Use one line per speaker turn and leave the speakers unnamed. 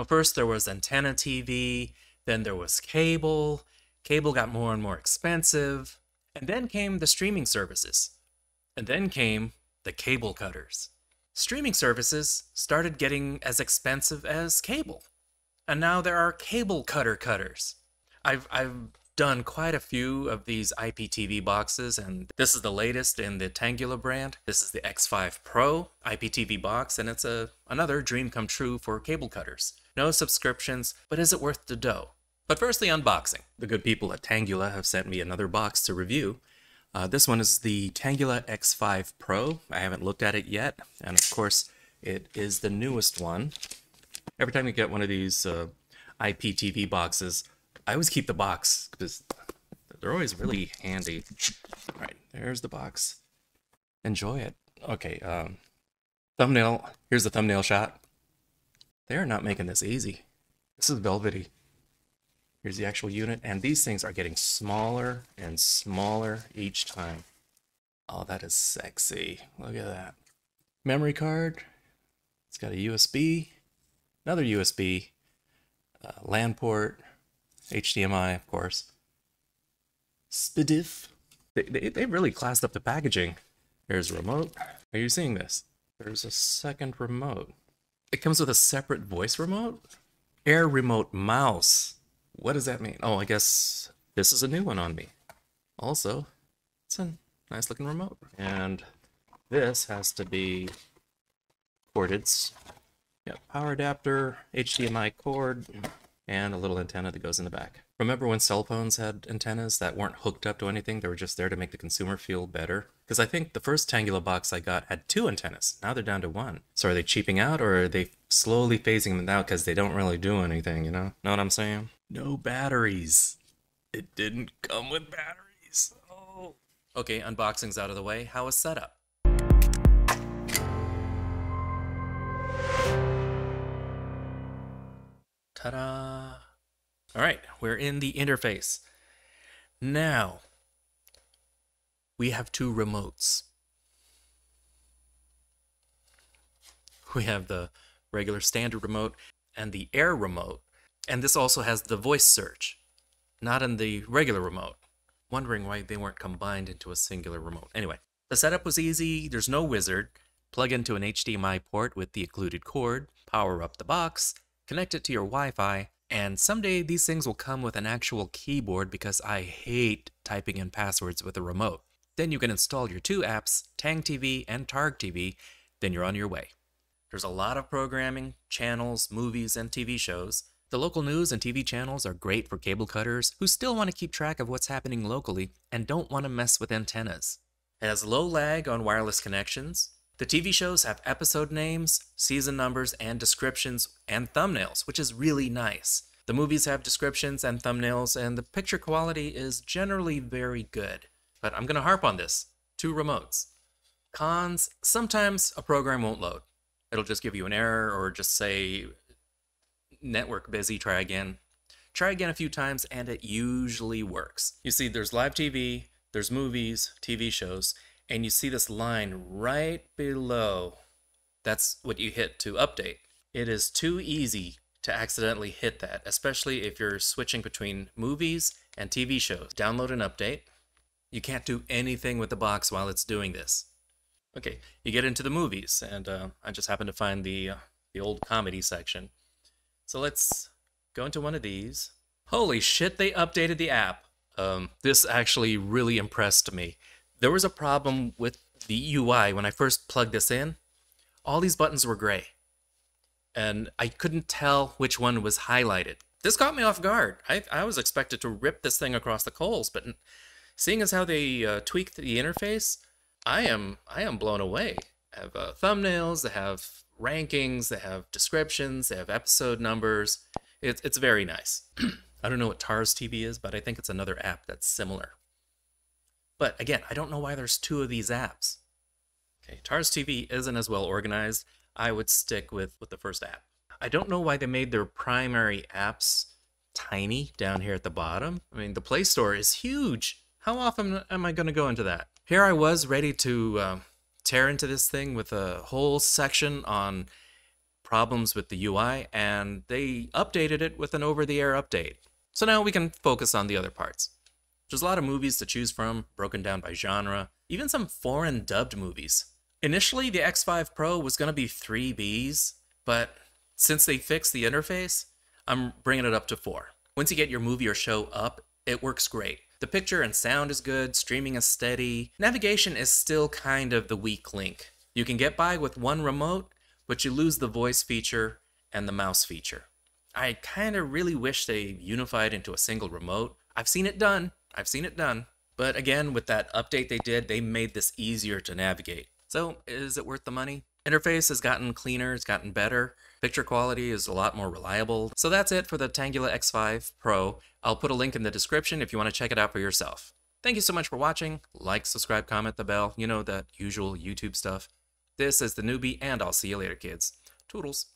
first there was antenna TV, then there was cable. Cable got more and more expensive. And then came the streaming services. And then came the cable cutters. Streaming services started getting as expensive as cable. And now there are cable cutters. I've done quite a few of these IPTV boxes, and this is the latest in the Tanggula brand. This is the X5 PRO IPTV box, and it's another dream come true for cable cutters. No subscriptions, but is it worth the dough? But first, the unboxing. The good people at Tanggula have sent me another box to review. This one is the Tanggula X5 PRO. I haven't looked at it yet, and of course, it is the newest one. Every time you get one of these IPTV boxes, I always keep the box because they're always really handy. All right, there's the box. Enjoy it. Okay, thumbnail. Here's the thumbnail shot. They're not making this easy. This is velvety. Here's the actual unit, and these things are getting smaller and smaller each time. Oh, that is sexy. Look at that. Memory card. It's got a USB. Another USB, LAN port, HDMI, of course. SPDIF. They really classed up the packaging. There's a remote. Are you seeing this? There's a second remote. It comes with a separate voice remote. Air remote mouse. What does that mean? Oh, I guess this is a new one on me. Also, it's a nice looking remote. And this has to be corded. Yeah, power adapter, HDMI cord, and a little antenna that goes in the back. Remember when cell phones had antennas that weren't hooked up to anything? They were just there to make the consumer feel better? Because I think the first Tanggula box I got had 2 antennas. Now they're down to 1. So are they cheaping out, or are they slowly phasing them out because they don't really do anything, you know? Know what I'm saying? No batteries. It didn't come with batteries. Oh. Okay, unboxing's out of the way. How is setup? Ta-da! All right, we're in the interface. Now, we have 2 remotes. We have the regular standard remote and the air remote. And this also has the voice search, not in the regular remote. Wondering why they weren't combined into a singular remote. Anyway, the setup was easy. There's no wizard. Plug into an HDMI port with the included cord, power up the box, connect it to your Wi-Fi, and someday these things will come with an actual keyboard because I hate typing in passwords with a remote. Then you can install your 2 apps, TangTV and TangTV, then you're on your way. There's a lot of programming, channels, movies, and TV shows. The local news and TV channels are great for cable cutters who still want to keep track of what's happening locally and don't want to mess with antennas. It has low lag on wireless connections. The TV shows have episode names, season numbers, and descriptions, and thumbnails, which is really nice. The movies have descriptions and thumbnails, and the picture quality is generally very good. But I'm going to harp on this. 2 remotes. Cons, sometimes a program won't load. It'll just give you an error or just say, network busy, try again. Try again a few times, and it usually works. You see, there's live TV, there's movies, TV shows, and you see this line right below. That's what you hit to update. It is too easy to accidentally hit that, especially if you're switching between movies and TV shows. Download and update. You can't do anything with the box while it's doing this. Okay, you get into the movies, and I just happened to find the old comedy section. So let's go into one of these. Holy shit, they updated the app. This actually really impressed me. There was a problem with the UI when I first plugged this in. All these buttons were gray, and I couldn't tell which one was highlighted. This caught me off guard. I was expected to rip this thing across the coals, but seeing as how they tweaked the interface, I am blown away. They have thumbnails, they have rankings, they have descriptions, they have episode numbers. It's very nice. I don't know what TangTV is, but I think it's another app that's similar. But again, I don't know why there's 2 of these apps. Okay, TangTV isn't as well organized. I would stick with the first app. I don't know why they made their primary apps tiny down here at the bottom. I mean, the Play Store is huge. How often am I going to go into that? Here I was ready to tear into this thing with a whole section on problems with the UI, and they updated it with an over-the-air update. So now we can focus on the other parts. There's a lot of movies to choose from, broken down by genre, even some foreign dubbed movies. Initially, the X5 Pro was going to be 3 Bs, but since they fixed the interface, I'm bringing it up to 4. Once you get your movie or show up, it works great. The picture and sound is good, streaming is steady. Navigation is still kind of the weak link. You can get by with one remote, but you lose the voice feature and the mouse feature. I kind of really wish they unified into a single remote. I've seen it done. But again, with that update they did, they made this easier to navigate. So, is it worth the money? Interface has gotten cleaner, it's gotten better. Picture quality is a lot more reliable. So that's it for the Tanggula X5 Pro. I'll put a link in the description if you want to check it out for yourself. Thank you so much for watching. Like, subscribe, comment, the bell. You know, that usual YouTube stuff. This is theNewBee, and I'll see you later, kids. Toodles.